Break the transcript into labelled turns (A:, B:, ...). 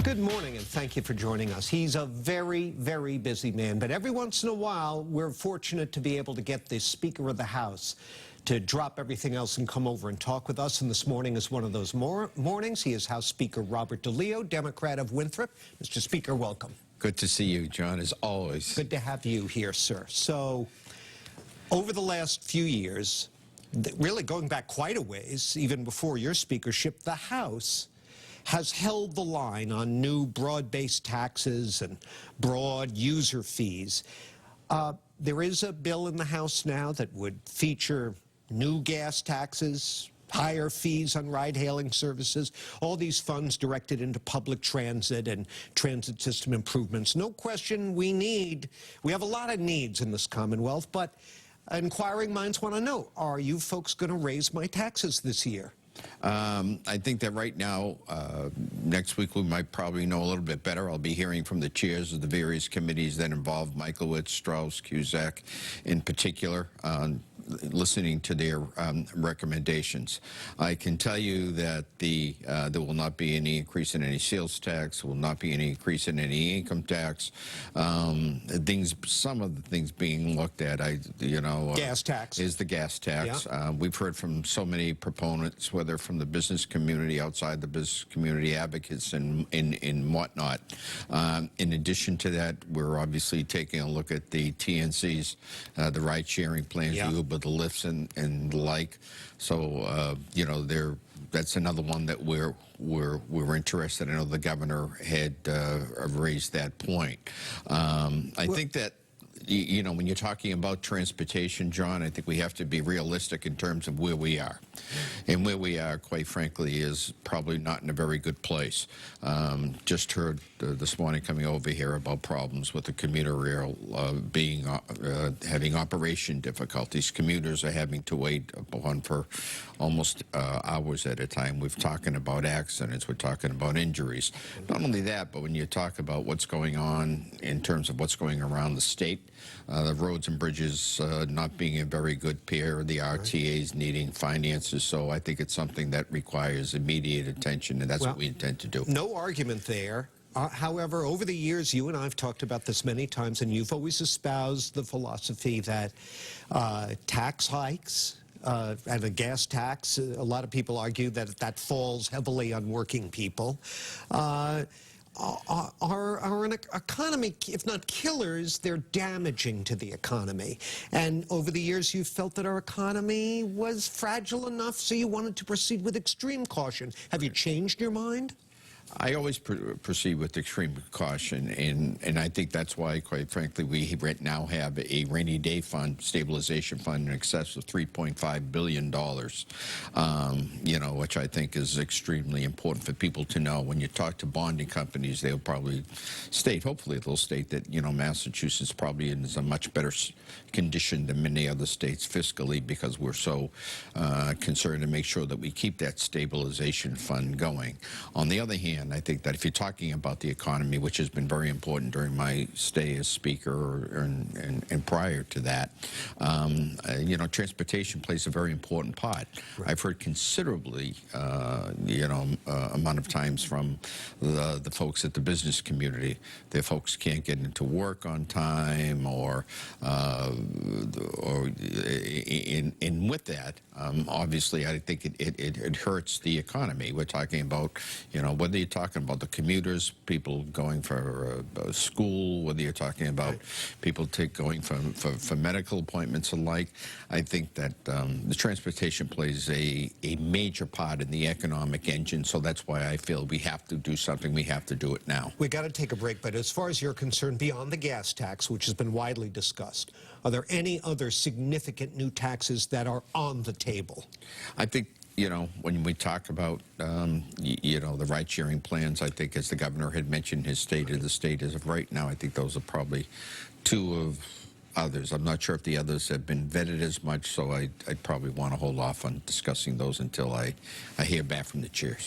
A: Good morning, and thank you for joining us. He's a very, very busy man, but every once in a while, we're fortunate to be able to get the Speaker of the House to drop everything else and come over and talk with us. And this morning is one of those mornings. He is House Speaker Robert DeLeo, Democrat of Winthrop. Mr. Speaker, welcome.
B: Good to see you, John, as always.
A: Good to have you here, sir. So, over the last few years, really going back quite a ways, even before your speakership, the House has held the line on new broad-based taxes and broad user fees. There is a bill in the House now that would feature new gas taxes, higher fees on ride-hailing services, all these funds directed into public transit and transit system improvements. No question we have a lot of needs in this Commonwealth, but inquiring minds want to know, are you folks going to raise my taxes this year?
B: I think that right now, next week we might probably know a little bit better. I'll be hearing from the chairs of the various committees that involve Michaelowicz, Strauss, Cusack in particular, listening to their recommendations. I can tell you that there will not be any increase in any sales tax, will not be any increase in any income tax. Some of the things being looked at,
A: gas tax
B: is the gas tax.
A: Yeah.
B: We've heard from so many proponents, whether from the business community, outside the business community, advocates, and whatnot. In addition to that, we're obviously taking a look at the TNCs, the ride-sharing plans,
A: yeah,
B: the lifts and the like. So that's another one that we're interested in. I know the governor had raised that point. I think that, when you're talking about transportation, John, I think we have to be realistic in terms of where we are. And where we are, quite frankly, is probably not in a very good place. Just heard this morning coming over here about problems with the commuter rail having operation difficulties. Commuters are having to wait on for almost hours at a time. We're talking about accidents. We're talking about injuries. Not only that, but when you talk about what's going on in terms of what's going around the state, the roads and bridges not being a very good pair, the RTAs needing finances. So I think it's something that requires immediate attention, and that's what we intend to do.
A: No argument there. However, over the years, you and I have talked about this many times, and you've always espoused the philosophy that tax hikes and a gas tax, a lot of people argue that that falls heavily on working people, are an economy, if not killers, they're damaging to the economy. And over the years, you felt that our economy was fragile enough, so you wanted to proceed with extreme caution. Have you changed your mind?
B: I always proceed with extreme caution, and I think that's why, quite frankly, we right now have a rainy day fund, stabilization fund in excess of $3.5 billion, which I think is extremely important for people to know. When you talk to bonding companies, they'll probably state, hopefully they'll state that, Massachusetts probably is a much better condition than many other states fiscally, because we're so concerned to make sure that we keep that stabilization fund going. On the other hand, I think that if you're talking about the economy, which has been very important during my stay as Speaker and prior to that, transportation plays a very important part. Right. I've heard considerably, amount of times from the folks at the business community, their folks can't get into work on time, or with that, obviously, I think it hurts the economy. We're talking about, whether you're talking about the commuters, people going for school, whether you're talking about people going for medical appointments and like, I think that the transportation plays a major part in the economic engine, so that's why I feel we have to do something. We have to do it now.
A: We got to take a break, but as far as you're concerned, beyond the gas tax, which has been widely discussed, are there any other significant new taxes that are on the table?
B: I think, when we talk about, the ride-sharing plans, I think, as the governor had mentioned, his state of the state as of right now, I think those are probably two of others. I'm not sure if the others have been vetted as much, so I'd probably want to hold off on discussing those until I hear back from the chairs.